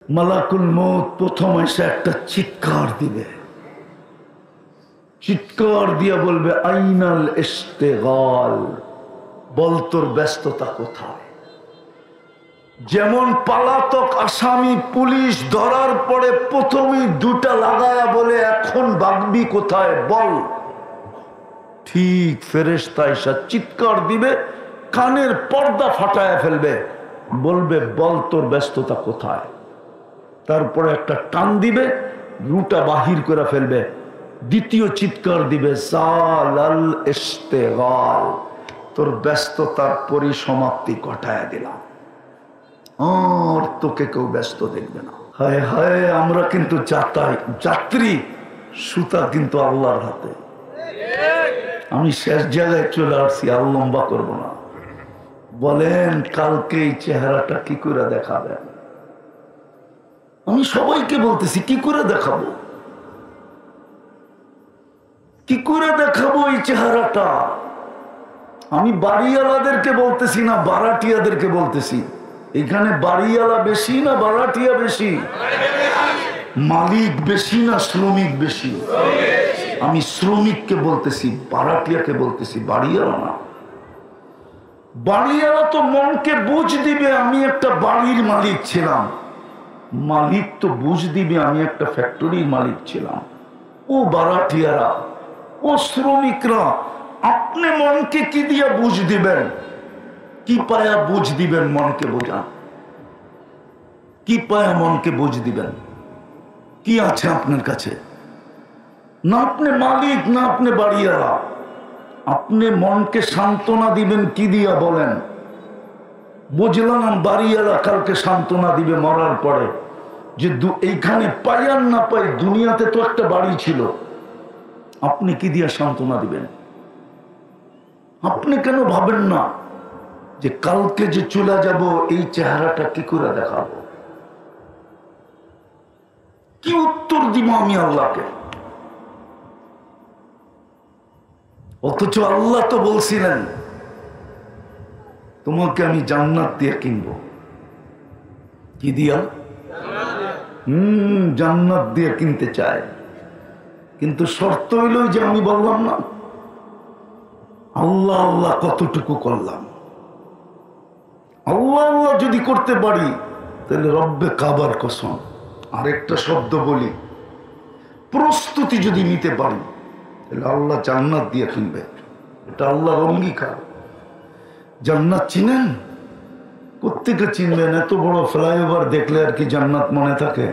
মালাকুল মউত প্রথম এসে একটা চিৎকার দিবে, চিৎকার দিয়া বলবে আইনাল ইশতিগাল, বল তোর ব্যস্ততা কোথায়। যেমন পালাতক আসামি পুলিশ ধরার পরে প্রথমেই দুটা লাগায়া বলে এখন ভাগবি কোথায় বল, ঠিক ফেরেশতা এসে চিৎকার দিবে, কানের পর্দা ফাটায় ফেলবে, বলবে বল তোর ব্যস্ততা কোথায়। তারপরে একটা টান দিবে, রুটা বাহির করে ফেলবে, দ্বিতীয় চিৎকার দিবে জালাল ইশতিগাল, তোর ব্যস্ততার পরিসমাপ্তি ঘটায় দিলাম, আর তোকে কেউ ব্যস্ত দেখবে না। হায় হায়, আমরা কিন্তু যাত্রী, সুতা কিন্তু আল্লাহর হাতে। আমি শেষ জায়গায় চলে আসছি, আর লম্বা করব না। বলেন কালকে এই চেহারাটা কি করে দেখাবেন? আমি সবাইকে বলতেছি কি করে দেখাবো, কি করে দেখাবো এই চেহারাটা। আমি বাড়িওয়ালাদেরকে বলতেছি না, বারাটিয়াদেরকে বলতেছি। এখানে বাড়িওয়ালা বেশি না বারাটিয়া বেশি? মালিক বেশি না শ্রমিক বেশি? আমি শ্রমিককে বলতেছি, বারাটিয়াকে বলতেছি, বাড়িওয়ালা না। বাড়িওয়ালা তো মনকে বুঝ দিবে আমি একটা বাড়ির মালিক ছিলাম, মালিক তো বুঝ দিবে আমি একটা ফ্যাক্টরির মালিক ছিলাম। ও বারাটিয়ারা, ও শ্রমিকরা, আপনি মনকে কি দিয়ে বুঝ দিবেন? কি পায়া বুঝ দিবেন? মনকে বোঝান, কি পায়া মনকে বুঝ দিবেন? কি আছে আপনার কাছে? না আপনি মালিক, না আপনি বাড়িওয়ালা। আপনি মনকে সান্ত্বনা দিবেন কি দিয়া বলেন? বুঝলাম বাড়িওয়ালা কালকে সান্ত্বনা দিবে মরার পরে, যে এইখানে পাই আর না পাই, দুনিয়াতে তো একটা বাড়ি ছিল। আপনি কি দিয়া সান্ত্বনা দিবেন? আপনি কেন ভাবেন না যে কালকে যে চলে যাব এই চেহারাটা কি করে দেখাবো? কি উত্তর দিব আমি আল্লাহকে? অথচ আল্লাহ তো বলছিলেন তোমাকে আমি জান্নাত দিয়ে কিনবো। কি দিয়া? জান্নাত দিয়ে কিনতে চায়, কিন্তু শর্ত হইল যে আমি বললাম না আল্লাহ আল্লাহ কতটুকু করলাম। আল্লাহ আল্লাহ যদি করতে পারি তাহলে রব্বে কাবার কসম, আরেকটা শব্দ বলি, প্রস্তুতি যদি নিতে পারি তাহলে আল্লাহ জান্নাত দিয়ে কিনবে। এটা আল্লাহর অঙ্গীকার। জান্নাত চিনেন? কোত্থেকে চিনবেন? এত বড় ফ্লাইওভার দেখলে আর কি জান্নাত মনে থাকে?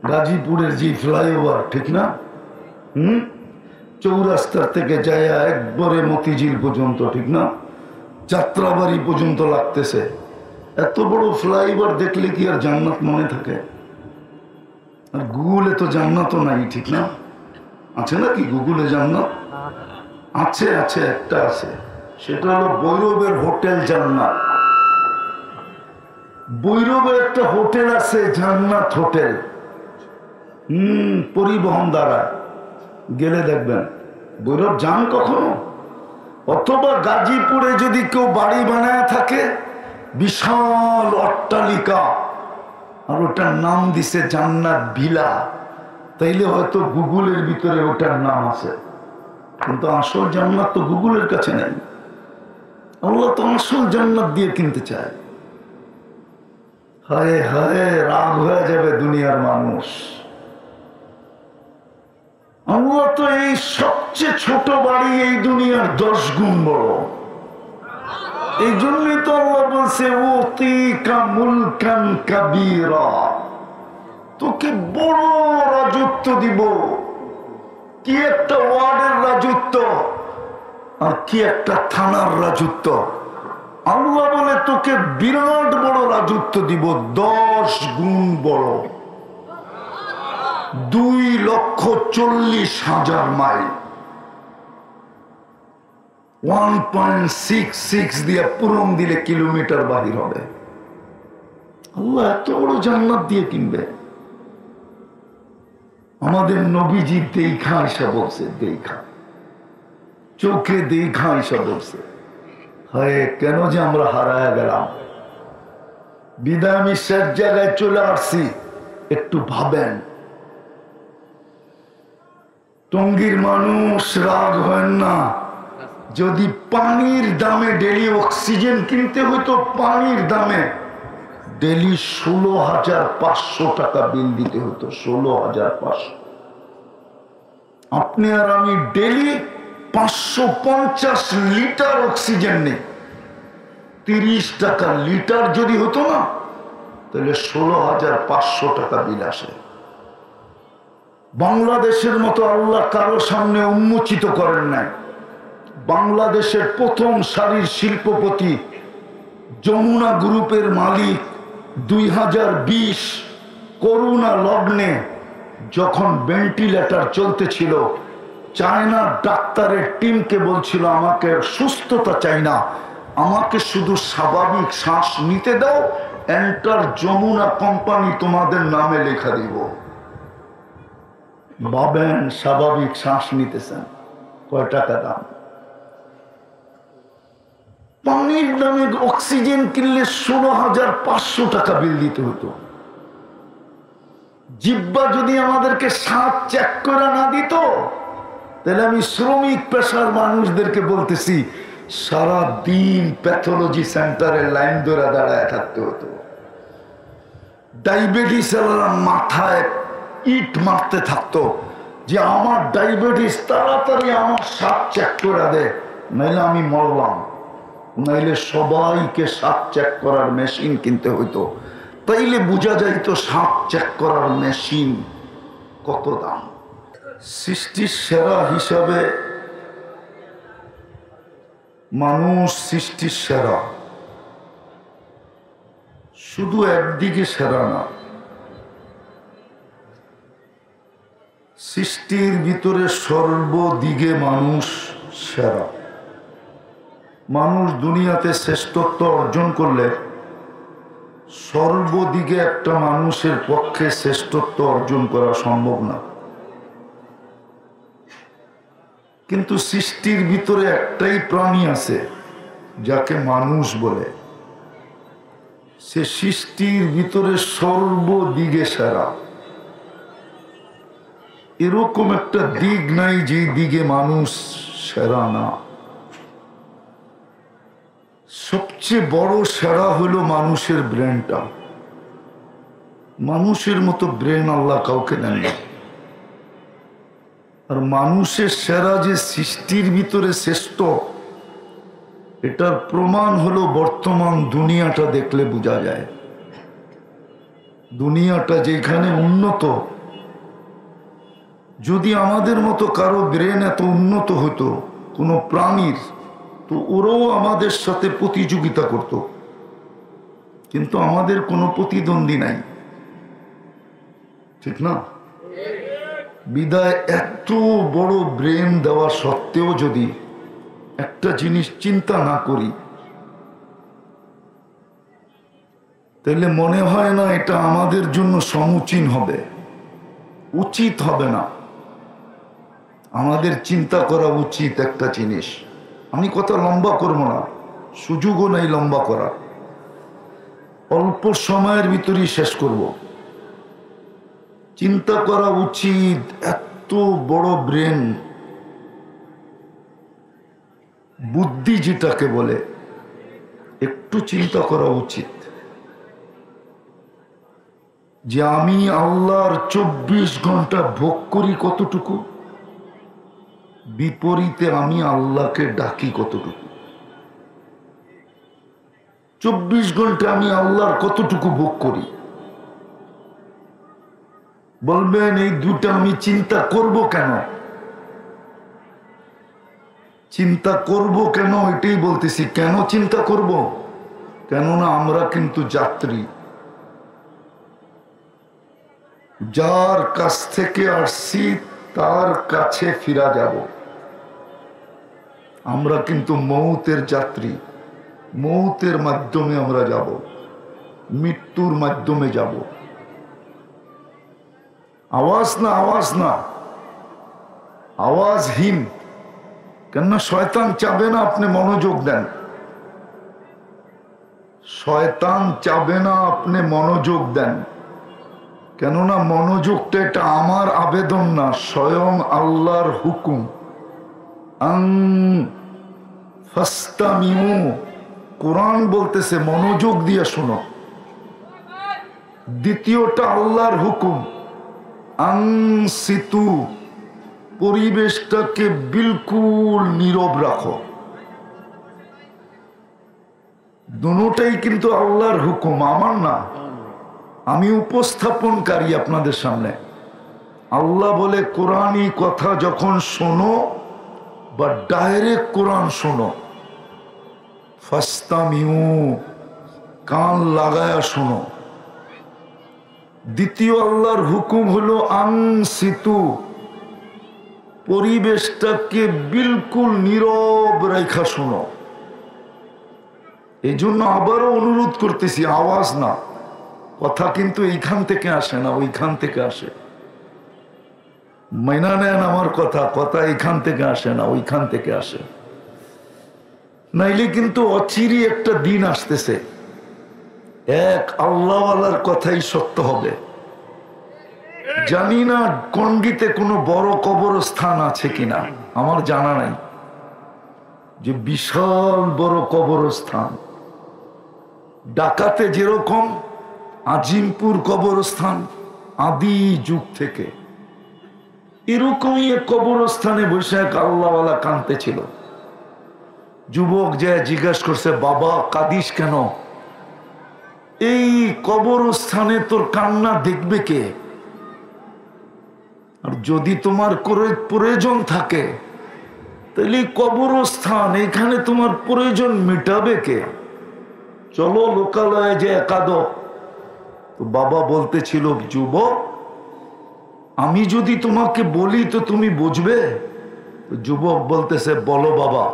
গাজীপুরের যে ফ্লাইওভার, ঠিক না? চৌরাস্তার থেকে যায় একবারে মতিঝিল পর্যন্ত, ঠিক না? যাত্রাবাড়ি পর্যন্ত লাগতেছে। এত বড় ফ্লাইওভার দেখলে কি আর জান্নাত মনে থাকে? আর গুগলে তো জান্নাতও নাই, ঠিক না? আছে নাকি গুগলে জান্নাত? আছে, আছে, একটা আছে, সেটা হলো বৈরবের হোটেল জান্নাত। বৈরবে একটা হোটেল আছে জান্নাত হোটেল, পরিবহন দ্বারা গেলে দেখবেন। বৈরব যান কখনো? অথবা গাজীপুরে যদি কেউ বাড়ি বানায় থাকে, বিশাল অট্টালিকা, আর ওটার নাম দিছে জান্নাত ভিলা, তাইলে হয়তো গুগলের ভিতরে ওটার নাম আছে, কিন্তু আসল জান্নাত তো গুগলের কাছে নেই। আল্লাহ তো আসল জান্নাত দিয়ে কিনতে চায়। হায় হায়, রাগ হয়ে যাবে দুনিয়ার মানুষ। আল্লাহ তো এই সবচেয়ে ছোট বাড়ি এই দুনিয়ার 10 গুণ বড়। এই জন্যই তো আল্লাহ বলছে উতিকা মুলকান কাবীরা, তোকে বড় রাজত্ব দিব। কি একটা ওয়ার্ডের রাজত্ব, আর কি একটা থানার রাজত্ব। আল্লাহ বলে তোকে বিরাট বড় রাজত্ব দিব, 10 গুণ বড়, 2,40,000 মাইল, 1.66 দিয়ে পূরণ দিলে কিলোমিটার বাহির হবে। আল্লাহ এত বড় জান্নাত দিয়ে কিনবে। আমাদের নবীজি দেখা এসে বলছে, দেখা চোখে দেখা এসে বলছে, হায় কেন যে আমরা হারায় গেলাম। বিদায় আমি শেষ জায়গায় চলে আসছি। একটু ভাবেন, টঙ্গীর মানুষ রাগ হয় না, যদি পানির দামে ডেলি অক্সিজেন কিনতে হইতো, পানির দামে ডেলি 16,500 টাকা বিল দিতে হতো। 16,500। আপনি আর আমি ডেলি 550 লিটার অক্সিজেন নেই। 30 টাকা লিটার যদি হতো না, তাহলে 16,500 টাকা বিল আসে। বাংলাদেশের মতো আল্লাহ কারো সামনে উন্মোচিত করেন নাই। বাংলাদেশের প্রথম সারির শিল্পপতি, যমুনা গ্রুপের মালিক, 2020 করোনা লগ্নে যখন ভেন্টিলেটর চলতেছিল, চায়নার ডাক্তারের টিমকে বলছিল, আমাকে সুস্থতা চাই না, আমাকে শুধু স্বাভাবিক শ্বাস নিতে দাও, এন্টার যমুনা কোম্পানি তোমাদের নামে লেখা দিব। ভাবেন, স্বাভাবিক শ্বাস নিতেছেন, কয় টাকা দাম? পানির দামে অক্সিজেন কিনলে 16,500 টাকা বিল দিতে হতো। জিব্বা যদি আমাদেরকে শ্বাস চেক করে না দিত, তাহলে আমি শ্রমিক পেশার মানুষদেরকে বলতেছি, সারা দিন প্যাথোলজি সেন্টারে লাইন ধরে দাঁড়ায় থাকতে হতো। ডায়াবেটিস মাথায় ইট মারতে থাকতো যে আমার ডায়াবেটিস, তাড়াতাড়ি আমার শ্বাস চেক করে দে, নাইলে আমি মরলাম। নাইলে সবাইকে শ্বাস চেক করার মেশিন কিনতে হইতো, তাইলে বোঝা যাইতো শ্বাস চেক করার মেশিন কত দাম। সৃষ্টির সেরা হিসাবে মানুষ সৃষ্টির সেরা, শুধু একদিকে সেরা না, সৃষ্টির ভিতরে সর্বদিকে মানুষ সেরা। মানুষ দুনিয়াতে শ্রেষ্ঠত্ব অর্জন করলে সর্বদিকে একটা মানুষের পক্ষে শ্রেষ্ঠত্ব অর্জন করা সম্ভব না। কিন্তু সৃষ্টির ভিতরে একটাই প্রাণী আছে যাকে মানুষ বলে, সে সৃষ্টির ভিতরে সর্বদিকে সেরা। এরকম একটা দিক নাই যে দিকে মানুষ সেরা না। সবচেয়ে বড় সেরা হলো মানুষের ব্রেনটা। মানুষের মতো ব্রেন আল্লাহ কাউকে দেন না। আর মানুষের সেরা যে সৃষ্টির ভিতরে শ্রেষ্ঠ, এটার প্রমাণ হলো বর্তমান দুনিয়াটা দেখলে বোঝা যায়। দুনিয়াটা যেখানে উন্নত, যদি আমাদের মতো কারো ব্রেন এত উন্নত হতো কোনো প্রাণীর, তো ওরাও আমাদের সাথে প্রতিযোগিতা করত। কিন্তু আমাদের কোনো প্রতিদ্বন্দ্বী নাই, ঠিক না? বিদায় এত বড় ব্রেন দেওয়া সত্ত্বেও যদি একটা জিনিস চিন্তা না করি, তাহলে মনে হয় না এটা আমাদের জন্য সমুচীন হবে, উচিত হবে না। আমাদের চিন্তা করা উচিত একটা জিনিস। আমি কথা লম্বা করব না, সুযোগও নাই লম্বা করা, অল্প সময়ের ভিতরেই শেষ করব। চিন্তা করা উচিত, এত বড় ব্রেন, বুদ্ধি যেটাকে বলে, একটু চিন্তা করা উচিত যে আমি আল্লাহর 24 ঘন্টা ভোগ করি কতটুকু, বিপরীতে আমি আল্লাহকে ডাকি কতটুকু। 24 ঘন্টা আমি আল্লাহর কতটুকু ভোগ করি। বলবেন এই দুটা আমি চিন্তা করব কেন? চিন্তা করব কেন এটাই বলতেছি। কেন চিন্তা করব? কেননা আমরা কিন্তু যাত্রী, যার কাছ থেকে আসছি তার কাছে ফিরা যাব। আমরা কিন্তু মৌতের যাত্রী, মৌতের মাধ্যমে আমরা যাব, মৃত্যুর মাধ্যমে যাব। আওয়াজ না, আওয়াজ না, আওয়াজহীন। কেননা শয়তান চাবে না আপনি মনোযোগ দেন। শয়তান চাবে না আপনি মনোযোগ দেন, কেননা মনোযোগটা এটা আমার আবেদন না, স্বয়ং আল্লাহর হুকুম। ফাস্তামিউ, কোরআন বলতেছে মনোযোগ দিয়ে শোনো। দ্বিতীয়টা আল্লাহর হুকুম, আনসিতু, পরিবেশটাকে বিলকুল নীরব রাখো। দুটোটাই কিন্তু আল্লাহর হুকুম, আমার না। আমি উপস্থাপনকারী আপনাদের সামনে। আল্লাহ বলে কোরআনই কথা যখন শোনো বা ডাইরেক্ট কোরআন শোনো, ফাস্তামিউ, কান লাগায়া শোনো। দ্বিতীয় আল্লাহর হুকুম হলো আনসিতু, পরিবেশটাকে বিলকুল নীরব রেখা শোনো। এই জন্য আবারও অনুরোধ করতেছি, আওয়াজ না, কথা কিন্তু এইখান থেকে আসে না, ওইখান থেকে আসে। মাইনা নেন আমার কথা, কথা এইখান থেকে আসে না, ওইখান থেকে আসে। নাইলে কিন্তু অচিরই একটা দিন আসতেছে, এক আল্লাহওয়ালার কথাই সত্য হবে। জানি না কন্ডিতে কোনো বড় কবরস্থান আছে কিনা, আমার জানা নাই যে বিশাল বড় কবরস্থান। ঢাকাতে যেরকম আজিমপুর কবরস্থান আদি যুগ থেকে, এরকমই এক কবরস্থানে বসে এক আল্লাহওয়ালা কাঁদতে ছিল। যুবক যে জিজ্ঞাসা করছে, বাবা কাঁদিস কেন? এই কবরস্থানে তোর কান্না দেখবে কে? আর যদি তোমার প্রয়োজন থাকে তাহলে কবরস্থান, এখানে তোমার প্রয়োজন মেটাবে কে? চলো লোকালয়ে যে একাদ। তো বাবা বলতেছিল, যুবক আমি যদি তোমাকে বলি তো তুমি বুঝবে? যুবক বলতেছে, বলো বাবা।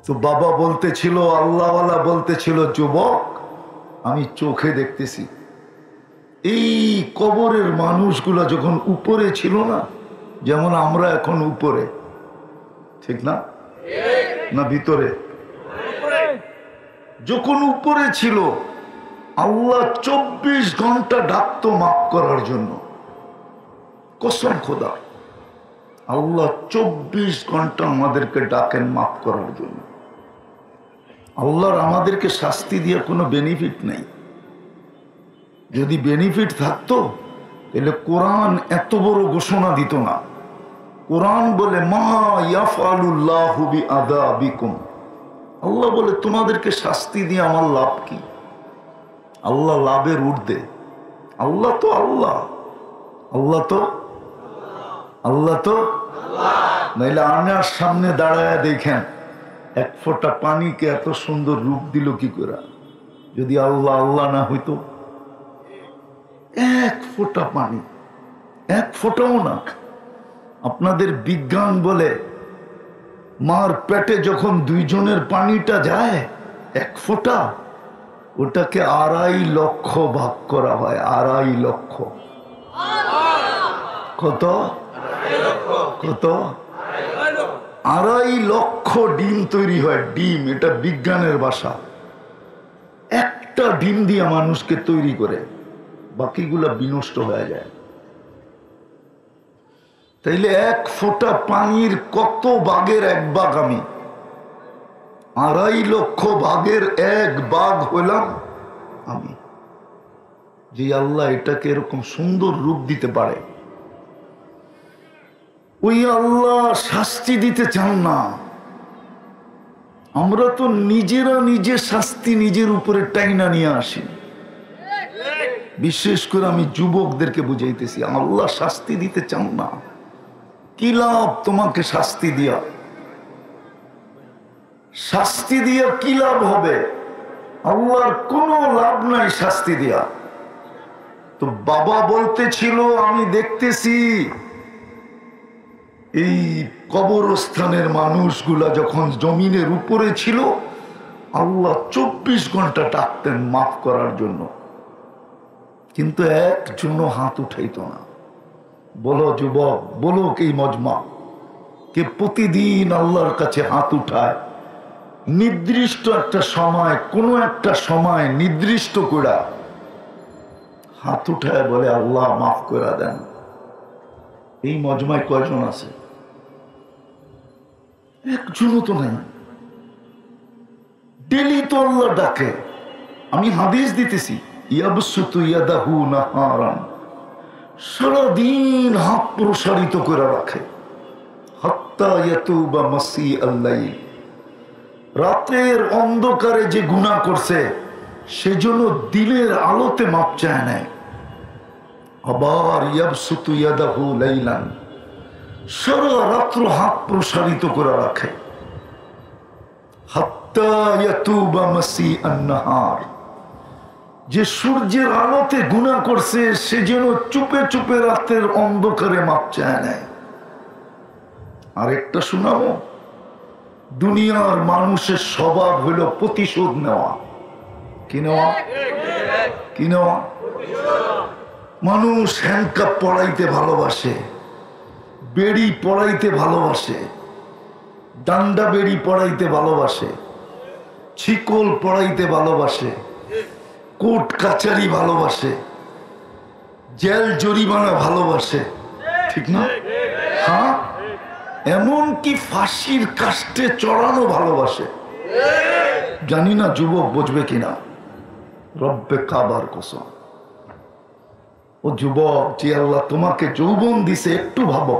তো বাবা বলতেছিল, আল্লাহওয়ালা বলতেছিল, যুবক আমি চোখে দেখতেছি এই কবরের মানুষগুলা যখন উপরে ছিল না, যেমন আমরা এখন উপরে, ঠিক না? না ভিতরে? যখন উপরে ছিল, আল্লাহ 24 ঘন্টা ডাকতো মাফ করার জন্য। কসম খোদা, আল্লাহ 24 ঘন্টা আমাদেরকে ডাকেন মাফ করার জন্য। আল্লাহর আমাদেরকে শাস্তি দিয়ে কোনো বেনিফিট নেই। যদি বেনিফিট থাকতো তাহলে কোরআন এত বড় ঘোষণা দিত না। কোরআন বলে, মা ইয়াফআলুল্লাহু বিআযাবিকুম, আল্লাহ বলে তোমাদেরকে শাস্তি দিয়ে আমার লাভ কি? আল্লাহ লাভের ঊর্ধ্বে। আল্লাহ তো আল্লাহ, আল্লাহ তো আল্লাহ তো নাইলে আয়নার সামনে দাঁড়ায় দেখেন এক ফোঁটা পানিকে এত সুন্দর রূপ দিল কি করে? যদি আল্লাহ আল্লাহ না হইতো, এক ফোঁটা পানি, এক ফোঁটাও না। আপনাদের বিজ্ঞান বলে মার পেটে যখন দুইজনের পানিটা যায় এক ফোঁটা, ওটাকে 2.5 লক্ষ ভাগ করা হয়। 2.5 লক্ষ। কত কত? 2.5 লক্ষ ডিম তৈরি হয়। ডিম, এটা বিজ্ঞানের ভাষা। একটা ডিম দিয়ে মানুষকে তৈরি করে, বাকিগুলা বিনষ্ট হয়ে যায়। তাইলে এক ফোঁটা পানির কত ভাগের এক ভাগ আমি? 2.5 লক্ষ ভাগের এক ভাগ হইলাম আমি। যে আল্লাহ এটাকে এরকম সুন্দর রূপ দিতে পারে, ওই আল্লাহ শাস্তি দিতে চান না। আমরা তো নিজেরা নিজে শাস্তি নিজের উপরে টাইনা নিয়ে আসি। বিশেষ করে আমি যুবকদেরকে বুঝাইতেছি, আল্লাহ শাস্তি দিতে চান না। কি লাভ তোমাকে শাস্তি দিয়া? শাস্তি দিয়া কি লাভ হবে? আল্লাহর কোনো লাভ নাই শাস্তি দিয়া। তো বাবা বলতেছিল, আমি দেখতেছি এই কবরস্থানের মানুষগুলা যখন জমিনের উপরে ছিল, আল্লাহ 24 ঘন্টা ডাকতেন মাফ করার জন্য, কিন্তু একজনও হাত উঠাইত না। বলো যুবক, বলো এই মজমা কে প্রতিদিন আল্লাহর কাছে হাত উঠায় নির্দিষ্ট একটা সময়, কোনো একটা সময় নির্দিষ্ট করে হাত উঠায় বলে আল্লাহ মাফ করে দেন, এই মজমায় কয়জন আছে? একজনও তো নাই। ডেলি তো আল্লাহ ডাকে। আমি হাদিস দিতেছি, ইয়াবসুতু ইয়াদাহু নাহারান, সারাদিন হাত প্রসারিত করে রাখে, হাত্তা ইয়াতুবা মাসিআল লাইল, রাতের অন্ধকারে যে গুনাহ করছে সেজন্য দিনের আলোতে মাপ চায় নেয়। আবার ইয়াবসুতু ইয়াদাহু লাইলান, সারা রাত্র হাত প্রসারিত করে রাখে, হাত্তা ইয়াতুবা মাসিআন নাহার, যে সূর্যের আলোতে গুনাহ করছে সে যেন চুপে চুপে রাতের অন্ধকারে মাপ চায় নেয়। আরেকটা শোনাবো, দুনিয়ার মানুষের স্বভাব হলো প্রতিশোধ নেওয়া। কি নেওয়া? কি নেওয়া? মানুষ হ্যান্ডকাপ পড়াইতে ভালোবাসে, বেড়ি পড়াইতে ভালোবাসে, ডান্ডা বেড়ি পড়াইতে ভালোবাসে, ছিকল পড়াইতে ভালোবাসে, কোর্ট কাচারি ভালোবাসে, জেল জরিমানা ভালোবাসে, ঠিক না? হ্যাঁ, এমনকি ফাঁসির কাস্টে চড়ানো ভালোবাসে। জানি না যুবক বুঝবে কিনা, রব্বে কাবার কসম। ও যুবক, যে আল্লাহ তোমাকে যৌবন দিছে একটু ভাবো,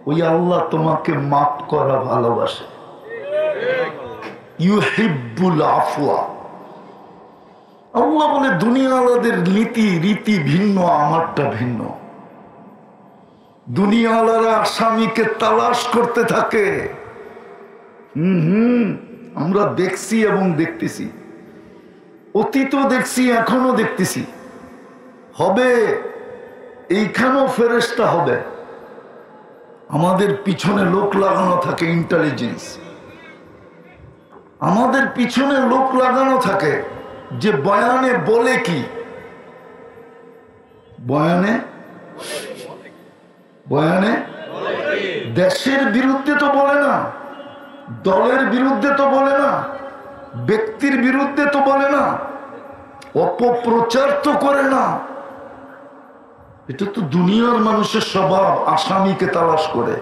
ওই আল্লাহ তোমাকে মাফ করা ভালোবাসে। ইউহিব্বুল আফওয়া। আল্লাহ বলে দুনিয়াওয়ালাদের নীতি রীতি ভিন্ন, আমারটা ভিন্ন। দুনিয়াওয়ালারা আসামিকে তালাশ করতে থাকে। আমরা দেখছি এবং দেখতেছি, অতীতও দেখছি, এখনো দেখতেছি, হবে, এইখানেও ফেরেশতা হবে। আমাদের পিছনে লোক লাগানো থাকে, ইন্টেলিজেন্স। আমাদের পিছনে লোক লাগানো থাকে যে বয়ানে বলে কি, বয়ানে বয়ানে দেশের বিরুদ্ধে তো বলে না, দলের বিরুদ্ধে তো বলে না, ব্যক্তির বিরুদ্ধে তো বলে না, অপপ্রচার তো করে না। এটা তো দুনিয়ার মানুষের স্বভাব, আসামিকে তালাশ করে।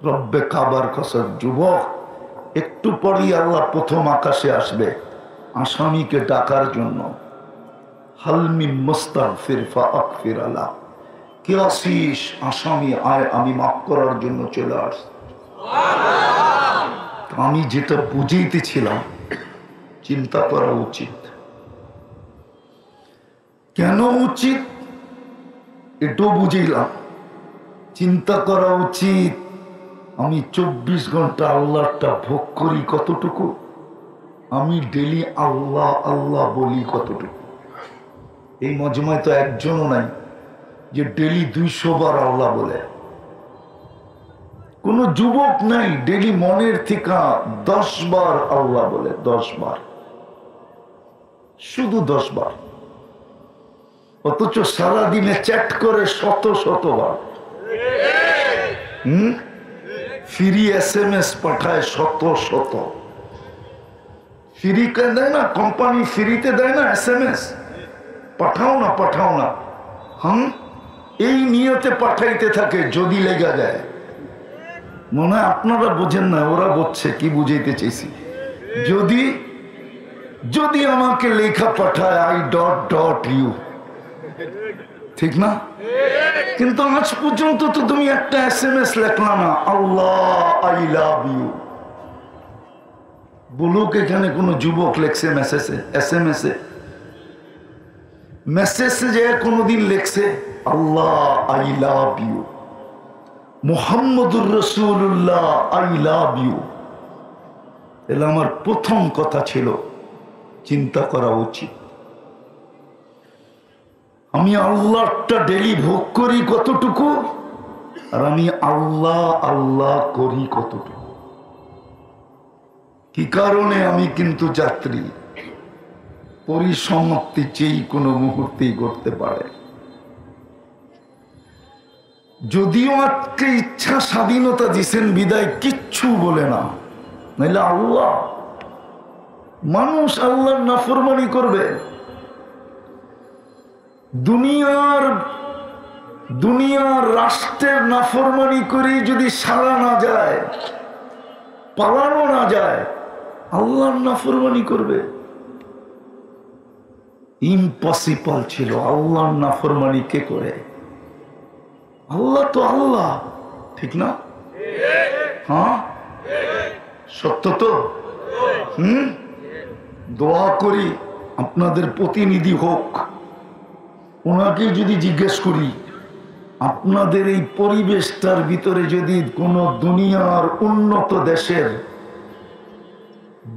রব্বে কাবার কসম, যুবক, একটু পরেই আল্লাহ প্রথম আকাশে আসবে আসামিকে ডাকার জন্য। হালমি মুস্তাগফির ফাগফির আলা, কে আসিস? আসামি আয়, আমি মাফ করার জন্য চলে আস। আমি যেটা বুঝাইতেছিলাম, চিন্তা করা উচিত। কেন উচিত এটাও বুঝাইলাম। চিন্তা করা উচিত, আমি 24 ঘন্টা আল্লাহটা ভোগ করি কতটুকু, আমি ডেলি আল্লাহ আল্লাহ বলি কতটুকু। এই মজমায় তো একজনও নাই যে ডেলি 200 বার আল্লাহ বলে। কোন যুবক নাই ডেলি মনের থেকে 10 বার আল্লাহ বলে, 10 বার, শুধু 10 বার। অথচ সারাদিনে চ্যাট করে শত শত বার, ফ্রি SMS পাঠায় শত শত। ফ্রি দেয় না কোম্পানি, ফ্রিতে দেয় না SMS, পাঠাও না পাঠাও না। এই নিয়তে পাঠাইতে থাকে, যদি লেগে যায়। মনে হয় আপনারা বোঝেন না, ওরা বুঝছে কি বুঝাইতে চাইছি। যদি যদি আমাকে লেখা পাঠায় I.U, ঠিক না? কিন্তু আজ পর্যন্ত তো তুমি একটা SMS লেখলা না, আল্লাহ আই লাভ ইউ। বলুক এখানে কোন যুবক লেখছে SMS-এ? মেসেজে যে কোনদিন লেখছে আল্লাহ আই লাভ ইউ, মুহাম্মদুর রাসূলুল্লাহ আই লাভ ইউ? এলে আমার প্রথম কথা ছিল, চিন্তা করা উচিত আমি আল্লাহটা ডেলি ভোগ করি কতটুকু, আর আমি আল্লাহ আল্লাহ করি কতটুকু। কি কারণে? আমি কিন্তু যাত্রী, পরিসমাপ্তি যেই কোনো মুহূর্তেই ঘটতে পারে। যদিও আজকে ইচ্ছা স্বাধীনতা দিছেন বিদায় কিচ্ছু বলে না, নাইলে আল্লাহ। মানুষ আল্লাহর নাফরমানি করবে। দুনিয়ার রাষ্ট্রের নাফরমানি করে যদি সারা না যায়, পালানো না যায়, আল্লাহর নাফরমানি করবে? ইম্পসিবল ছিল। আল্লাহর নাফরমানি কে করে? আল্লাহ তো আল্লাহ, ঠিক না? হ্যাঁ, সত্য তো। দোয়া করি আপনাদের প্রতিনিধি হোক, ওনাকে যদি জিজ্ঞেস করি, আপনাদের এই পরিবেশটার ভিতরে যদি কোনো দুনিয়ার উন্নত দেশের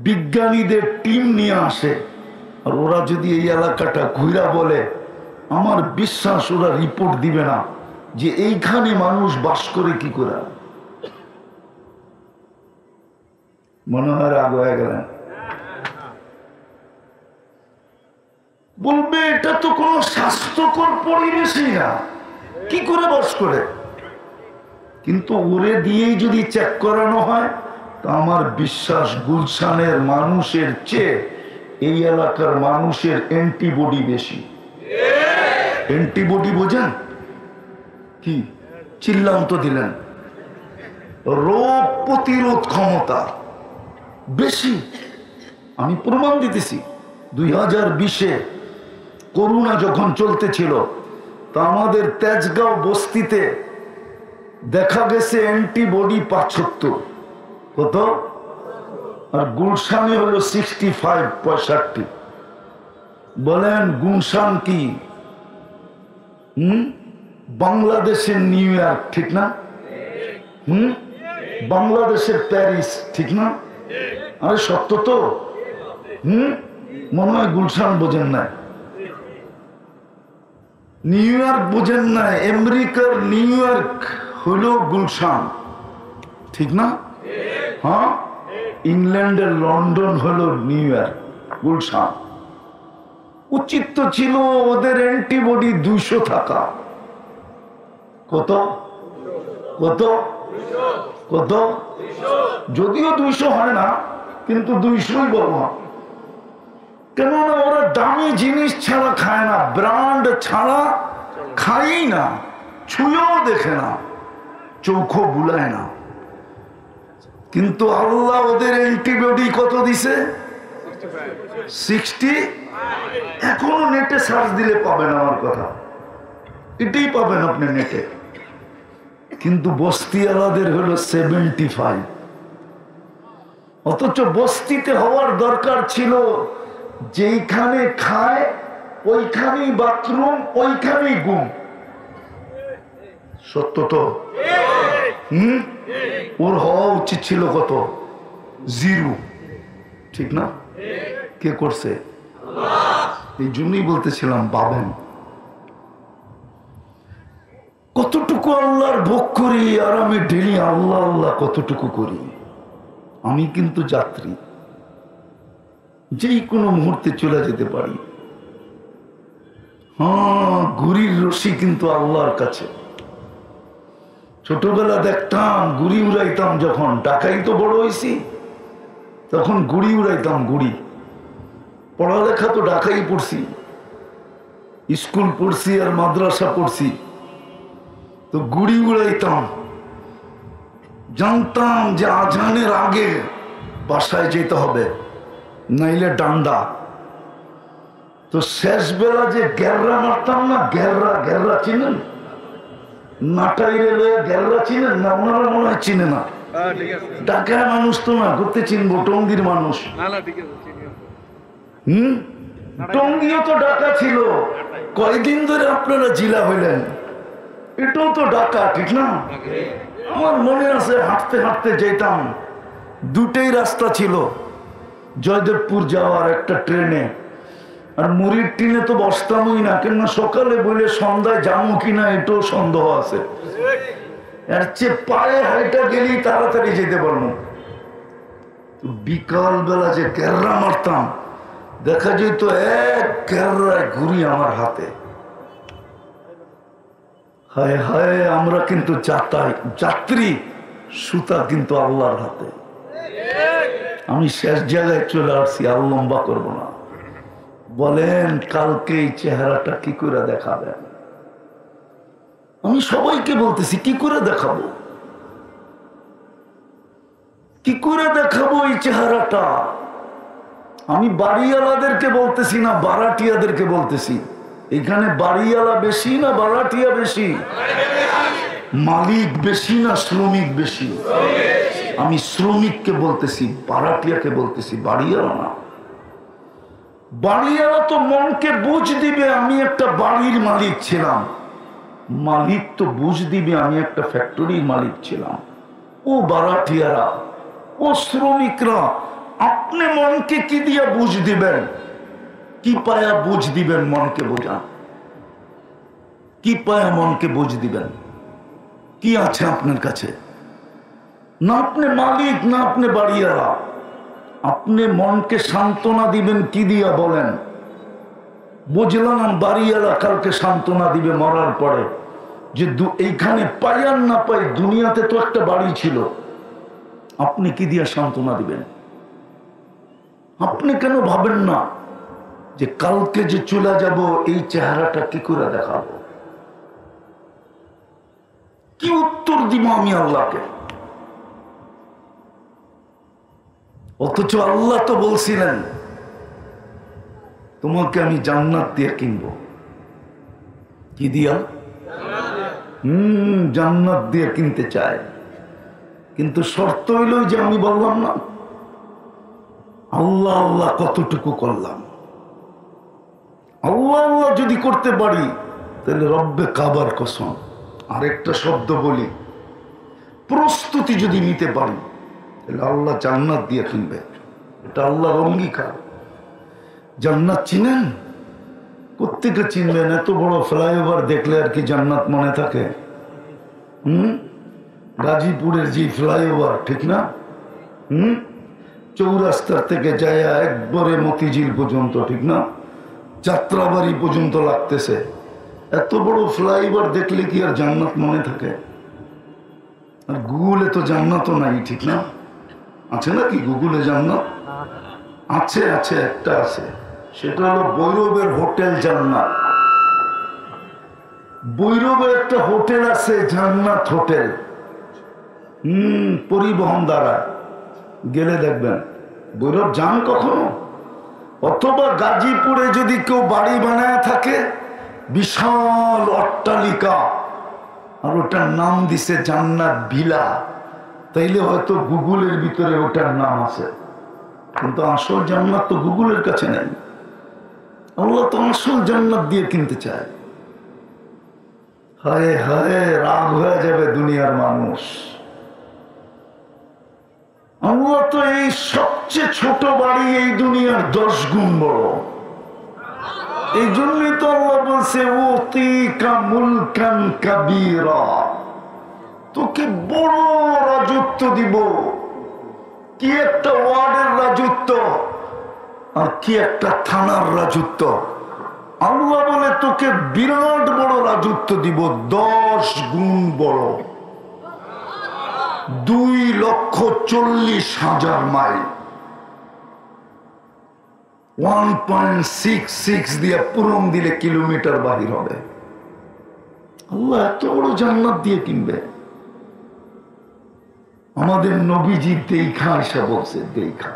বিজ্ঞানীদের টিম নিয়ে আসে, আর ওরা যদি এই এলাকাটা ঘুরা বলে, আমার বিশ্বাস ওরা রিপোর্ট দিবে না যে এইখানে মানুষ বাস করে কি করে। মনে হয় রাগ হয়ে গেলেন? বলবে এটা তো কোনো স্বাস্থ্যকর পরিবেশই না, কি করে বাস করে। কিন্তু ওরে দিয়েই যদি চেক করানো হয়, তা আমার বিশ্বাস গুলশানের মানুষের চেয়ে এই এলাকার মানুষের অ্যান্টিবডি বেশি। অ্যান্টিবডি বোঝেন কি? চিল্লাম তো দিলেন। রোগ প্রতিরোধ ক্ষমতা বেশি। আমি প্রমাণ দিতেছি। 2020-এ করোনা যখন চলতেছিল, তা আমাদের তেজগাঁও বস্তিতে দেখা গেছে অ্যান্টিবডি 75। কত? আর গুলশানে হলো 65-65। বলেন গুলশান কি বাংলাদেশের নিউ ইয়র্ক, ঠিক না? বাংলাদেশের প্যারিস, ঠিক না? আরে সত্য তো। মনে হয় গুলশান বোঝেন না, নিউ ইয়র্ক বোঝেন না। আমেরিকার নিউ ইয়র্ক হলো গুলশান, ঠিক না? হ্যাঁ, ইংল্যান্ডের লন্ডন হলো নিউ ইয়র্ক, গুলশান। উচিত তো ছিল ওদের অ্যান্টিবডি 200 থাকা। কত? কত? কত? যদিও 200 হয় না, কিন্তু 200ই বলবো। কেননা ওরা দামি জিনিস ছাড়া খায় না, ব্র্যান্ড ছাড়া খাই না, ছুঁয়েও দেখে না, চোখও বুলায় না। কিন্তু আল্লাহ ওদের অ্যান্টিবডি কত দিছে? 60। এখনো নেটে সার্চ দিলে পাবেন আমার কথা, এটাই পাবেন আপনি নেটে। কিন্তু বস্তিওয়ালাদের হলো 75। অথচ বস্তিতে হওয়ার দরকার ছিল যেইখানে খায় ওইখানেই বাথরুম, ওইখানেই ঘুম। সত্য তো? ওর হওয়া উচিত ছিল কত? 0, ঠিক না? কে করছে? এই জন্যই বলতেছিলাম পাবেন। কতটুকু আল্লাহর ভোগ করি, আর আমি ডেলি আল্লাহ আল্লাহ কতটুকু করি। আমি কিন্তু যাত্রী, যেই কোনো মুহূর্তে চলে যেতে পারি। হ্যাঁ, ঘুড়ির রশি কিন্তু আল্লাহর কাছে। ছোটবেলা দেখতাম ঘুড়ি উড়াইতাম, যখন ঢাকাই তো বড় হয়েছি, তখন ঘুড়ি উড়াইতাম। ঘুড়ি পড়ালেখা তো ঢাকাই পড়ছি, স্কুল পড়ছি আর মাদ্রাসা পড়ছি, তো ঘুড়ি উড়াইতাম। জানতাম যে আজানের আগে বাসায় যেতে হবে, নাইলে ডান্ডা। তো শেষ বেলা যে গেররা মারতাম না, গেররা, গেররা চিনেন? নাটাই রেলে গেররা চিনেন না? ওনারা মনে হয় চিনে না। ঢাকার মানুষ তো না, ঘুরতে চিনবো, টঙ্গীর মানুষ। টঙ্গীও তো ঢাকা ছিল। কয়দিন ধরে আপনারা জিলা হইলেন, এটাও তো ঢাকা, ঠিক না? আমার মনে আছে হাঁটতে হাঁটতে যেতাম, দুটেই রাস্তা ছিল, জয়দেবপুর যাওয়ার একটা ট্রেনে। আর মুড়ির টিনে তো বসতামই না, কেননা সকালে বলে সন্ধ্যায় যাবো কিনা এটাও সন্দেহ আছে। এর চেয়ে পায়ে হাইটা গেলেই তাড়াতাড়ি যেতে পারবো। বিকাল বেলা যে কেররা মারতাম, দেখা যেত এক কেররায় ঘুরি আমার হাতে। হায় হায়, আমরা কিন্তু যাত্রী, সুতা কিন্তু আল্লাহর হাতে। আমি শেষ জায়গায় চলে আসছি, আর লম্বা করব না। বলেন কালকে এই চেহারাটা কি করে দেখাবেন? আমি সবাইকে বলতেছি কি করে দেখাবো, কি করে দেখাবো এই চেহারাটা? আমি বাড়িওয়ালাদেরকে বলতেছি না, বারাটিয়াদেরকে বলতেছি। এখানে বাড়িওয়ালা বেশি না বারাটিয়া বেশি? মালিক বেশি না শ্রমিক বেশি? আমি শ্রমিককে বলতেছি, বারাটিয়াকে বলতেছি, বাড়িওয়ালা না। বাড়িওয়ালা তো মনকে বুঝ দিবে আমি একটা বাড়ির মালিক ছিলাম, মালিক তো বুঝ দিবে আমি একটা ফ্যাক্টরির মালিক ছিলাম। ও বারাটিয়ারা, ও শ্রমিকরা, আপনি মনকে কি দিয়ে বুঝ দিবেন? কি পায়া বুঝ দিবেন মনকে? বোঝান, কি পায়া মনকে বুঝ দিবেন? কি আছে আপনার কাছে? না আপনি মালিক, না আপনি বাড়িওয়ালা। আপনি মনকে সান্ত্বনা দিবেন কি দিয়া বলেন? বুঝলাম বাড়িওয়ালা কালকে সান্ত্বনা দিবে মরার পরে, যে এইখানে পাই আর না পাই, দুনিয়াতে তো একটা বাড়ি ছিল। আপনি কি দিয়া সান্ত্বনা দিবেন? আপনি কেন ভাবেন না যে কালকে যে চলে যাব এই চেহারাটা কি করে দেখাবো? কি উত্তর দিব আমি আল্লাহকে? অথচ আল্লাহ তো বলছিলেন তোমাকে আমি জান্নাত দিয়ে কিনবো। কি দিয়া? জান্নাত দিয়ে কিনতে চায়, কিন্তু শর্ত হইল যে আমি বললাম না আল্লাহ আল্লাহ কতটুকু করলাম। আল্লাহ আল্লাহ যদি করতে পারি তাহলে রব্বে কাবার কসম, আরেকটা শব্দ বলি, প্রস্তুতি যদি নিতে পারি তাহলে আল্লাহ জান্নাত দিয়ে কিনবে। এটা আল্লাহর অঙ্গীকার। জান্নাত চিনেন? কোত্থেকে চিনবেন? এত বড় ফ্লাইওভার দেখলে আর কি জান্নাত মনে থাকে? গাজীপুরের যে ফ্লাইওভার, ঠিক না? চৌরাস্তার থেকে যায় একবারে মতিঝিল পর্যন্ত, ঠিক না? যাত্রাবাড়ি পর্যন্ত লাগতেছে। এত বড় ফ্লাইওভার দেখলে কি আর জান্নাত মনে থাকে? আর গুগলে তো জান্নাতও নাই, ঠিক না? আছে নাকি গুগলে জান্নাত? আছে, আছে, একটা আছে, সেটা হলো বৈরবের হোটেল জান্নাত। বৈরবে একটা হোটেল আছে জান্নাত হোটেল, পরিবহন দ্বারা গেলে দেখবেন। বৈরব যান কখনো? অথবা গাজীপুরে যদি কেউ বাড়ি বানায় থাকে, বিশাল অট্টালিকা, আর ওটার নাম দিছে জান্নাত ভিলা, তাইলে হয়তো গুগলের ভিতরে ওটার নাম আছে, কিন্তু আসল জান্নাত তো গুগলের কাছে নেই। আল্লাহ তো আসল জান্নাত দিয়ে কিনতে চায়। হায় হায়, রাগ হয়ে যাবে দুনিয়ার মানুষ। আল্লাহ তো এই সবচেয়ে ছোট বাড়ি এই দুনিয়ার 10 গুণ বড়। এই জন্যই তো আল্লাহ বলছে উতিকা মুলকান কাবীরা, তোকে বড় রাজত্ব দিব। কি একটা ওয়ার্ডের রাজত্ব, আর কি একটা থানার রাজত্ব। আল্লাহ বলে তোকে বিরাট বড় রাজত্ব দিব, 10 গুণ বড়। 2,40,000 মাইল, 1.66 দিয়ে পূরণ দিলে কিলোমিটার বাহির হবে। আল্লাহ এত বড় জান্নাত দিয়ে কিনবে। আমাদের নবীজি দেখা এসে বলছে, দেখা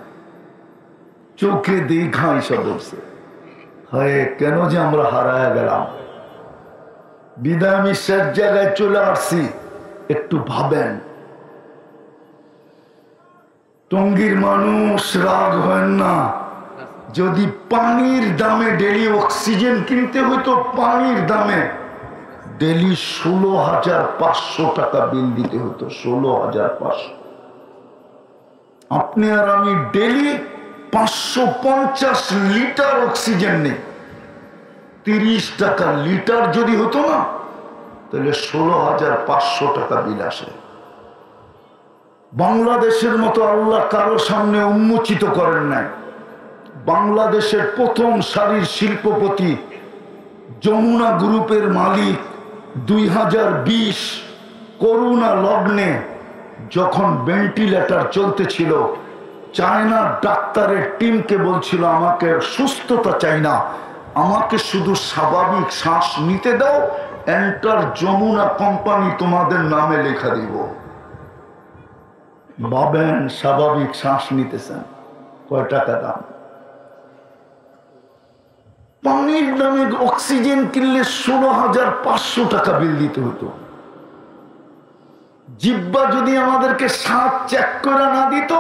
চোখে দেখা এসে বলছে, হায় কেন যে আমরা হারায় গেলাম। বিদায় আমি শেষ জায়গায় চলে আসছি। একটু ভাবেন, টঙ্গীর মানুষ রাগ হয় না, যদি পানির দামে ডেলি অক্সিজেন কিনতে হইতো, পানির দামে ডেলি 16,500 টাকা বিল দিতে হতো। 16,500। আপনি আর আমি ডেলি 550 লিটার অক্সিজেন নেই। 30 টাকা লিটার যদি হতো না, তাহলে 16,500 টাকা বিল আসে। বাংলাদেশের মতো আল্লাহ কারো সামনে উন্মোচিত করেন নাই। বাংলাদেশের প্রথম সারির শিল্পপতি, যমুনা গ্রুপের মালিক, 2020 করোনা লগ্নে যখন ভেন্টিলেটর চলতেছিল, চায়না ডাক্তারের টিমকে বলছিল আমাকে সুস্থতা চাই না, আমাকে শুধু স্বাভাবিক শ্বাস নিতে দাও, এন্টার যমুনা কোম্পানি তোমাদের নামে লেখা দিব। ভাবেন, স্বাভাবিক শ্বাস নিতেছেন, কয় টাকা দাম? পানির দামে অক্সিজেন কিনলে 16,500 টাকা বিল দিতে হতো। জিব্বা যদি আমাদেরকে শ্বাস চেক করে না দিত,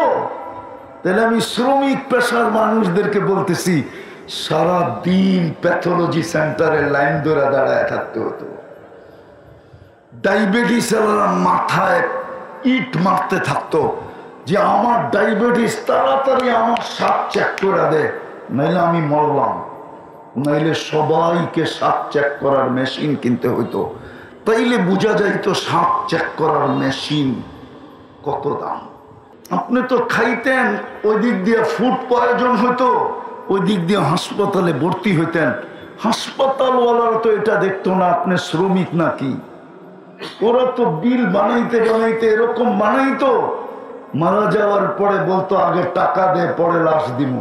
তাহলে আমি শ্রমিক পেশার মানুষদেরকে বলতেছি সারা দিন প্যাথোলজি সেন্টারে লাইন ধরে দাঁড়ায় থাকতে হতো। ডায়াবেটিস মাথায় ইট মারতে থাকতো যে আমার ডায়াবেটিস, তাড়াতাড়ি আমার শ্বাস চেক করে দে, নাইলে আমি মরলাম। নাইলে সবাইকে শ্বাস চেক করার মেশিন কিনতে হইতো, তাইলে বোঝা যাইতো শ্বাস চেক করার মেশিন কত দাম। আপনি তো খাইতেন, ওই দিক দিয়ে ফুড প্রয়োজন হইতো, ওই দিক দিয়ে হাসপাতালে ভর্তি হইতেন। হাসপাতালওয়ালারা তো এটা দেখতো না আপনি শ্রমিক নাকি। ওরা তো বিল বানাইতে বানাইতে এরকম বানাইতো, মারা যাওয়ার পরে বলতো আগে টাকা দে, পরে লাশ দিব।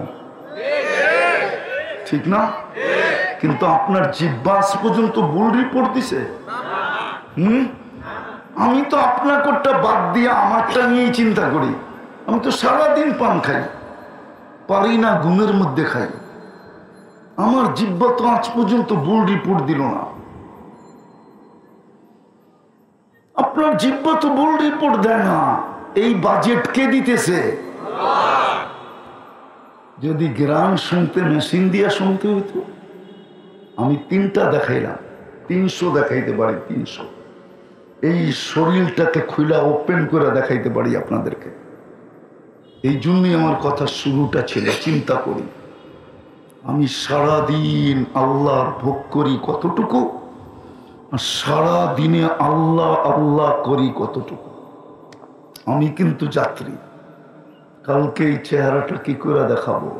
ঠিক না? কিন্তু আপনার জিহ্বা আজ পর্যন্ত ভুল রিপোর্ট দিছে। আমি তো আপনারটা বাদ দিয়ে আমারটা নিয়েই চিন্তা করি। আমি তো সারাদিন পান খাই, পারি না ঘুমের মধ্যে খাই। আমার জিহ্বা তো আজ পর্যন্ত ভুল রিপোর্ট দিল না। আপনার জিহ্বা তো ভুল রিপোর্ট দেয় না। এই বাজেট কে দিতেছে? যদি গ্রাম শুনতে মেশিন দিয়া শুনতে হইতো। আমি 3টা দেখাইলাম, 300 দেখাইতে পারি, 300। এই শরীরটাকে খুইলা ওপেন করে দেখাইতে পারি আপনাদেরকে। এই জন্যই আমার কথা শুরুটা ছিল, চিন্তা করি আমি সারাদিন আল্লাহর ভোগ করি কতটুকু, সারা দিনে আল্লাহ আল্লাহ করি কতটুকু। আমি কিন্তু যাত্রী, কালকে এই চেহারাটা কি করে দেখাবো?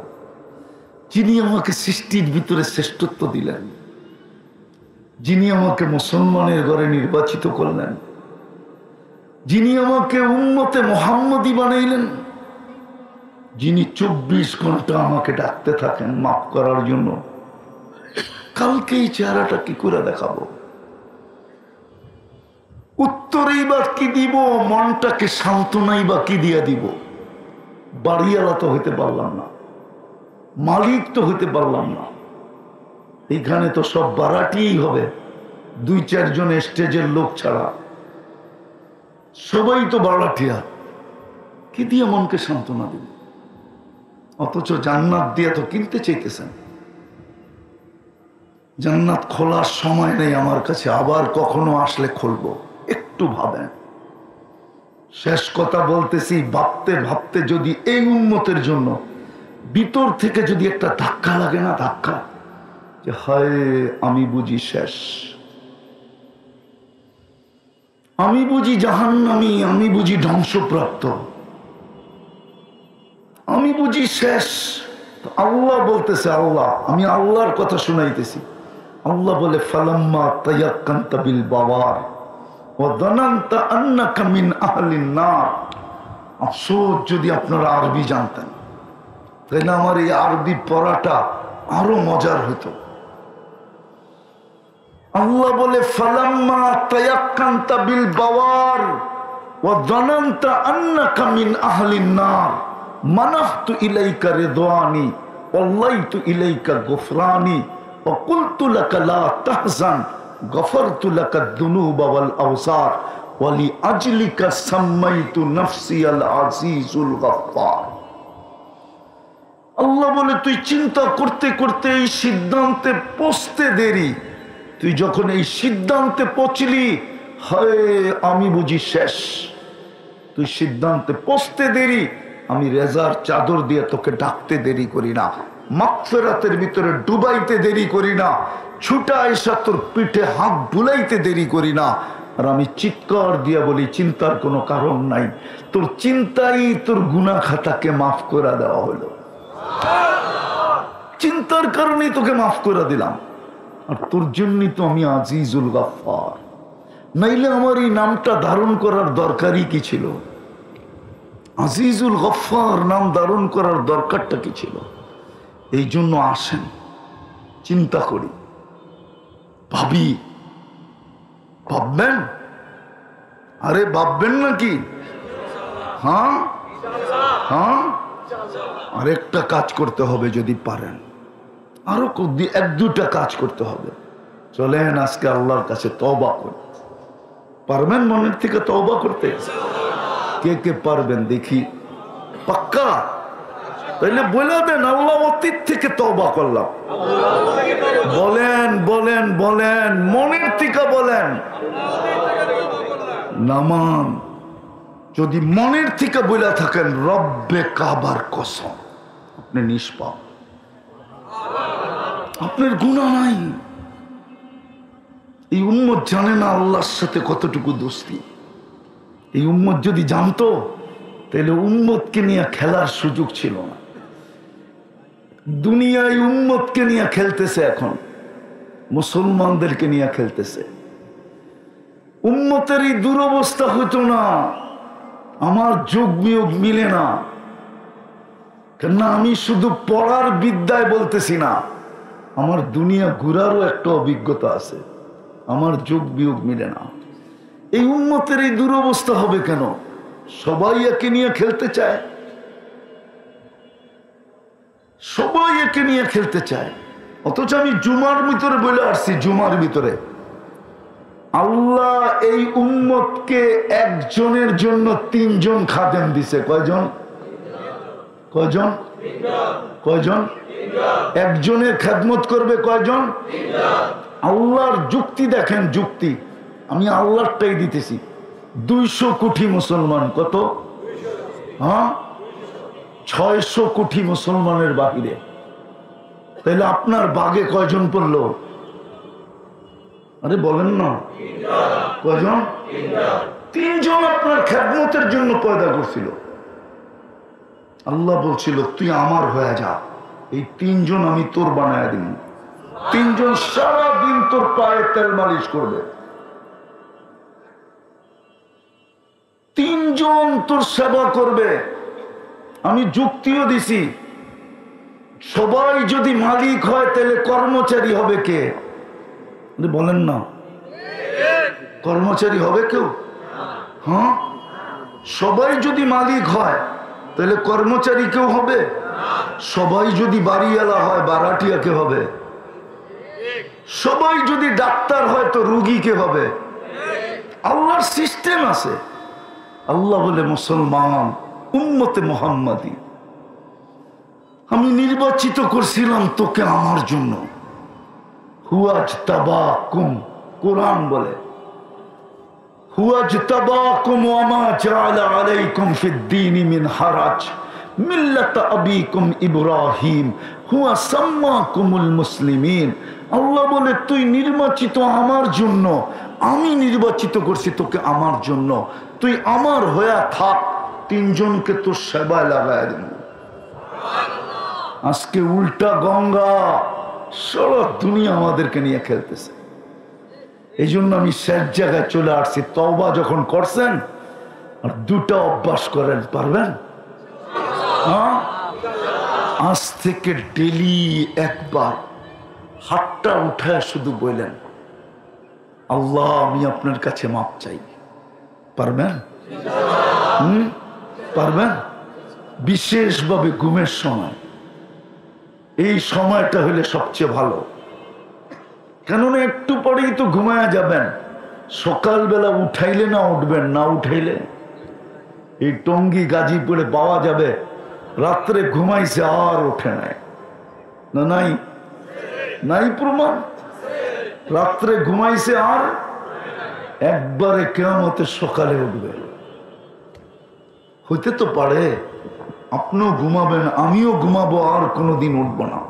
যিনি আমাকে সৃষ্টির ভিতরে শ্রেষ্ঠত্ব দিলেন, যিনি আমাকে মুসলমানের ঘরে নির্বাচিত করলেন, যিনি আমাকে উম্মতে মুহাম্মদী বানাইলেন, যিনি 24 ঘন্টা আমাকে ডাকতে থাকেন মাফ করার জন্য, কালকে এই চেহারাটা কি করে দেখাবো? উত্তরেই বা কি দিব? মনটাকে সান্ত্বনাই বা কি দিয়া দিব? বাড়িওয়ালা তো হইতে পারলাম না, মালিক তো হইতে পারলাম না। এইখানে তো সব বারাটিই হবে, 2-4 জন স্টেজের লোক ছাড়া সবাই তো বারাটিয়া। কি দিয়ে মনকে সান্ত্বনা দিব? অথচ জান্নাত দিয়ে তো কিনতে চাইতেছেন। জান্নাত খোলার সময় নেই আমার কাছে, আবার কখনো আসলে খুলবো। একটু ভাবেন। শেষ কথা বলতেছি, ভাবতে ভাবতে যদি এই উম্মতের জন্য ভিতর থেকে যদি একটা ধাক্কা লাগে না, ধাক্কা, যে হায় আমি বুঝি শেষ, আমি বুঝি জাহান্নামী, আমি বুঝি ধ্বংসপ্রাপ্ত, আমি বুঝি শেষ। আল্লাহ বলতেছে, আল্লাহ, আমি আল্লাহর কথা শুনাইতেছি। আল্লাহ বলে ফালাম্মা তায়াক্কানতা বিল বাওয়ার ওয়া যানানতা আন্নাকা মিন আহলিন নার। আফসোস যদি আপনারা আরবি জানতেন, তাহলে আমার এই আরবি পড়াটা আরো মজার হতো। আল্লাহ বলে ফালাম্মা তায়াক্কানতা বিল বাওয়ার ওয়া যানানতা আন্নাকা মিন আহলিন নার মানাহতু ইলাইকা রিদওয়ানি ওয়াল্লাইতু ইলাইকা গুফরানি ওয়া কুলতু লাকা লা তাহজান গফরতু লাকা যুনুবা ওয়াল আওসার ওয়া লিআজলিকা সাম্মাইতু নাফসি আল আজিজুল গফফার। আল্লাহ বলে তুই চিন্তা করতে করতে এই সিদ্ধান্তে পৌঁছতে দেরি, তুই যখন এই সিদ্ধান্তে পৌঁছলি হায় আমি বুঝি শেষ, তুই সিদ্ধান্তে পৌঁছতে দেরি, আমি রেজার চাদর দিয়ে তোকে ডাকতে দেরি করি না, মাগফিরাতের ভিতরে ডুবাইতে দেরি করি না, ছুটা এসা তোর পিঠে হাত বুলাইতে দেরি করি না। আর আমি চিৎকার দিয়া বলি চিন্তার কোনো কারণ নাই, তোর চিন্তাই তোর গুনাহ খাতাকে মাফ করে দেওয়া হলো। চিন্তার কারণেই তোকে মাফ করে দিলাম। আর তোর জন্যই তো আমি আজিজুল গফফার। নাইলে আমার এই নামটা ধারণ করার দরকারই কি ছিল? আজিজুল গফফার নাম ধারণ করার দরকারটা কি ছিল? এই জন্য আসেন, চিন্তা করি, ভাবি। ভাববেন? আরে ভাববেন নাকি? হ্যাঁ হ্যাঁ, আরেকটা কাজ করতে হবে যদি পারেন, আরো এক দুটা কাজ করতে হবে। চলেন আজকে আল্লাহর কাছে তওবা করি। পারবেন মনের থেকে তওবা করতে? কে কে পারবেন দেখি? পাক্কা? তাইলে বলে দেন, আল্লাহ অতীত থেকে তওবা করলাম। বলেন বলেন বলেন, মনের থেকে বলেন। নামান যদি মনের থেকে বলে থাকেন, রব্বে কাবার কসম, আপনি নিষ্পাপ, আপনার গুনাহ নাই। এই উম্মত জানে না আল্লাহর সাথে কতটুকু দোস্তি। এই উম্মত যদি জানতো, তাহলে উম্মতকে নিয়ে খেলার সুযোগ ছিল না। দুনিয়ায় উম্মতকে নিয়ে খেলতেছে, এখন মুসলমানদেরকে নিয়ে খেলতেছে। উম্মতের এই দুরবস্থা হতো না, আমার যোগ বিয়োগ মিলে না। কেননা আমি শুধু পড়ার বিদ্যায় বলতেছি না, আমার দুনিয়া ঘুরারও একটা অভিজ্ঞতা আছে, আমার যোগ বিয়োগ মিলে না। এই উম্মতের এই দুরবস্থা হবে কেন? সবাই একে নিয়ে খেলতে চায়, সবাই একে নিয়ে খেলতে চায়। অথচ আমি জুমার ভিতরে বলে আসছি, জুমার ভিতরে আল্লাহ এই উম্মতকে একজনের জন্য 3 জন খাদেম দিছে। কয়জন? কয়জন? কয়জন? একজনের খেদমত করবে কয়জন? আল্লাহর যুক্তি দেখেন, যুক্তি আমি আল্লাহরটাই দিতেছি। 200 কোটি মুসলমান, কত? হ্যাঁ, 600 কোটি মুসলমানের বাহিরে। তাহলে আপনার বাগে কয়জন পড়লো? আরে বলেন না, কয়জন? 3 জন আপনার খেদমতের জন্য পয়দা করছিল। আল্লাহ বলছিল, তুই আমার হয়ে যা, এই 3 জন আমি তোর বানায় দিন। 3 জন সারাদিন তোর পায়ে তেল মালিশ করবে, 3 জন তোর সেবা করবে। আমি যুক্তিও দিছি, সবাই যদি মালিক হয় তাহলে কর্মচারী হবে কে? বলেন না, কর্মচারী হবে কেউ? হ্যাঁ, সবাই যদি মালিক হয় তাহলে কর্মচারী কেউ হবে? সবাই যদি বাড়িওয়ালা হয়, বারাটিয়া কে হবে? সবাই যদি ডাক্তার হয় তো রোগী কে হবে? আল্লাহর সিস্টেম আছে। আল্লাহ বলে, মুসলমান উম্মতে মুহাম্মাদি, আমি নির্বাচিত করছিলাম তোকে আমার জন্য। হুয়াজতাবাকুম, কোরআন বলে, হুয়াজতাবাকুম ওয়া মা জাআলা আলাইকুম ফিদ-দীনি মিন হারাজ মিল্লাতা আবিকুম ইব্রাহিম হুয়া সাম্মাকুমুল মুসলিমিন। আল্লাহ বলে, তুই নির্বাচিত আমার জন্য, আমি নির্বাচিত করছি তোকে আমার জন্য, তুই আমার হয়ে থাক, 3 জনকে তোর সেবায় লাগায় দেব। আজকে উল্টা গঙ্গা, সারা দুনিয়া আমাদেরকে নিয়ে খেলতেছে। এই জন্য আমি শেষ জায়গায় চলে আসছি। তওবা যখন করছেন, আর 2টা অভ্যাস করেন, পারবেন? হ্যাঁ, আজ থেকে ডেলি একবার হাতটা উঠায় শুধু বললেন, আল্লাহ আমি আপনার কাছে মাপ চাই। পারবেন? পারবেন? বিশেষভাবে ঘুমের সময়, এই সময়টা হলে সবচেয়ে ভালো। কেননা একটু পরেই তো ঘুমায়া যাবেন। সকালবেলা উঠাইলে না উঠবেন, না উঠাইলে এই টঙ্গী গাজীপুরে পাওয়া যাবে, রাত্রে ঘুমাইছে আর ওঠে নাই। না নাই? নাই প্রমাণ? রাত্রে ঘুমাইছে আর একবারে কিয়ামতের সকালে উঠবে। হইতে তো পারে আপনিও ঘুমাবেন, আমিও ঘুমাবো, আর কোনোদিন উঠবো না।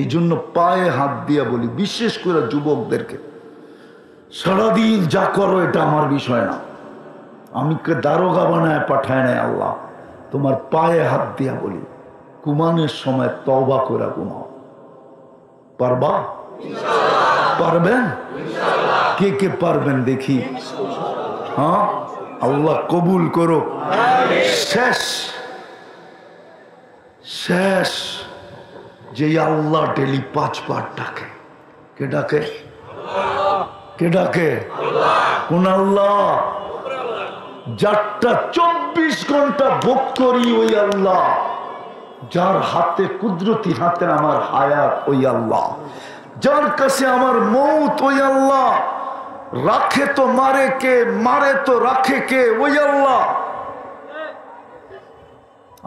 এই জন্য পায়ে হাত দিয়া বলি, বিশেষ করে যুবকদেরকে, সারাদিন যা করো এটা আমার বিষয় না, আমি দারোগা বানায় পাঠায় নাই আল্লাহ। তোমার পায়ে হাত দিয়া বলি, ঘুমানোর সময় তওবা করে ঘুমাও। পারবা? পারবেন? কে কে পারবেন দেখি? হ্যাঁ, আল্লাহ কবুল করো। শেষ শেষ যে আল্লাহ ডেলি 5 বার ডাকে। কে ডাকে? কে ডাকে? কোন আল্লাহ? যারটা 24 ঘন্টা ভোগ করি ওই আল্লাহ, যার হাতে কুদরতি হাতে আমার হায়াত ওই আল্লাহ, যার কাছে আমার মৌত ওই আল্লাহ, রাখে তো মারে কে, মারে তো রাখে কে ওই আল্লাহ,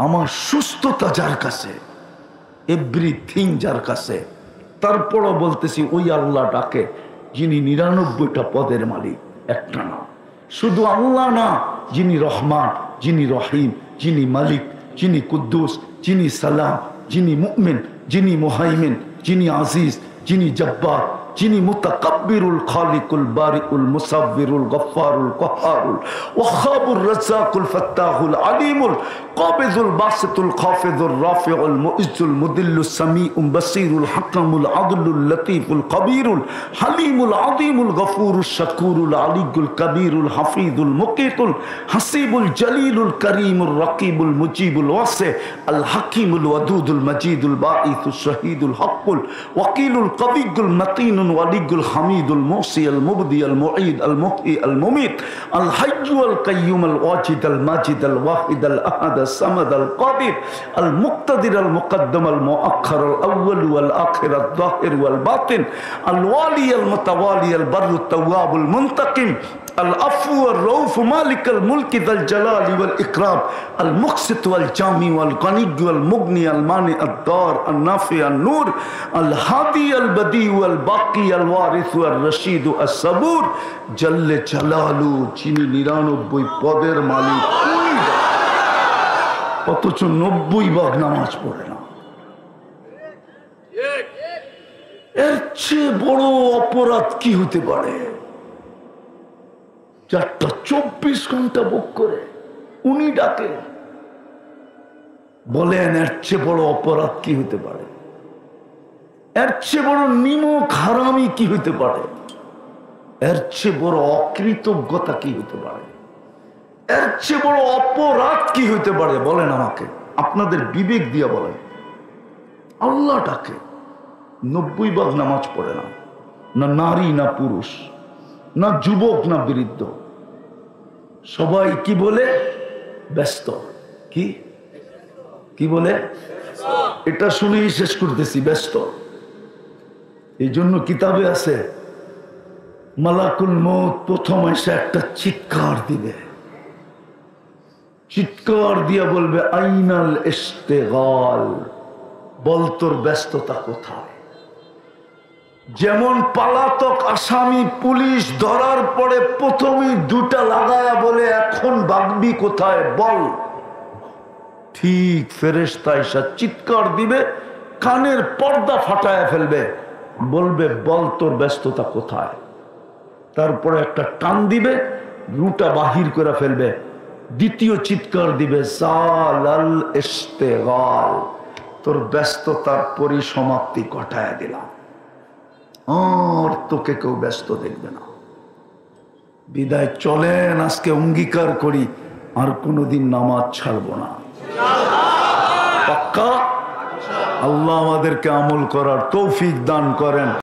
আমার সুস্থতা যার কাছে, এভরিথিং যার কাছে। তারপরও বলতেছি ওই আল্লাহ ডাকে যিনি 99টা পদের মালিক, একটা না। শুধু আল্লাহ না, যিনি রহমান, যিনি রহিম, যিনি মালিক, যিনি কুদ্দুস, যিনি সালাম, যিনি মুমিন, যিনি মুহাইমিন, যিনি আজিজ, যিনি জব্বার, যিনি মুতাকাব্বিরুল খালিকুল বারিউল মুসাব্বিরুল গফফারুল কহ্হারুল ওয়াহাবুর রাজ্জাকুল ফাত্তাহুল আলিমুল কাবিজুল বাসিতুল খাফিজুর রাফিউল মুইজ্জুল মুদিল্লুস সামিউল বাসিরুল হাকামুল আদলুল লতীফুল কবীরুল হালিমুল আযীমুল গফুরুশ শাকুরুল আলিয়ুল কবীরুল হাফিজুল মুকিতুল হাসিবুল জলিলুল করিমুর রকিবুল মুজিবুল ওয়াসি আল হাকিমুল ওয়াদুদুল মজিদুল বাঈসুশ শহীদুল হকুল ওয়াকিলুল কবিয়ুল মতিন ولي الحميد الموصي المبدي المعيد المحيي المميت الحي القيوم الواجد الماجد الواحد الأحد الصمد القادر المقتدر المقدم المؤخر الأول والآخر الظاهر والباطن الوالي المتوالي البر التواب المنتقم العفو والرؤوف مالك الملك ذا الجلال والإكرام المقسط والجامع والغني والمغني المانع الضار النافع النور الهادي البديع والباقي الوارث والرشيد الصبور جل جلاله যিনি 99 পদের মালিক, অথচ 90 ভাগ নামাজ পড়ে না। এর চেয়ে বড় অপরাধ কি হতে পারে? যারটা 24 ঘন্টা ভোগ করে উনি ডাকে। বলেন এর চেয়ে বড় অপরাধ কি হতে পারে? এর চেয়ে বড় নিমক হারামি কি হতে পারে? এর চেয়ে বড় অকৃতজ্ঞতা কি হতে পারে? এর চেয়ে বড় অপরাধ কি হতে পারে? বলেন আমাকে, আপনাদের বিবেক দিয়ে বলেন। আল্লাহ ডাকে, 90 ভাগ নামাজ পড়ে না, না নারী না পুরুষ, না যুবক না বৃদ্ধ, সবাই কি বলে? ব্যস্ত। কি কি বলে? এটা শুনেই শেষ করতেছি, ব্যস্ত। এই জন্য কিতাবে আছে মালাকুল মউত প্রথম এসে একটা চিৎকার দিবে, চিৎকার দিয়া বলবে আইনাল ইশতিগাল, বল তোর ব্যস্ততা কোথায়? যেমন পালাতক আসামি পুলিশ ধরার পরে প্রথমেই 2টা লাগায়া বলে এখন ভাগবি কোথায় বল, ঠিক ফেরেশতা এসে চিৎকার দিবে, কানের পর্দা ফাটায়া ফেলবে, বলবে বল তোর ব্যস্ততা কোথায়। তারপরে একটা টান দিবে, রুটা বাহির করে ফেলবে, দ্বিতীয় চিৎকার দিবে জালাল ইশতিগাল, তোর ব্যস্ততার পরিসমাপ্তি ঘটায়া দিলাম, আর তোকে কেউ ব্যস্ত দেখবে না। বিদায় চলেন, আজকে অঙ্গীকার করি আর কোনোদিন নামাজ ছাড়বো না। পাক্কা? আল্লাহ আমাদেরকে আমল করার তৌফিক দান করেন।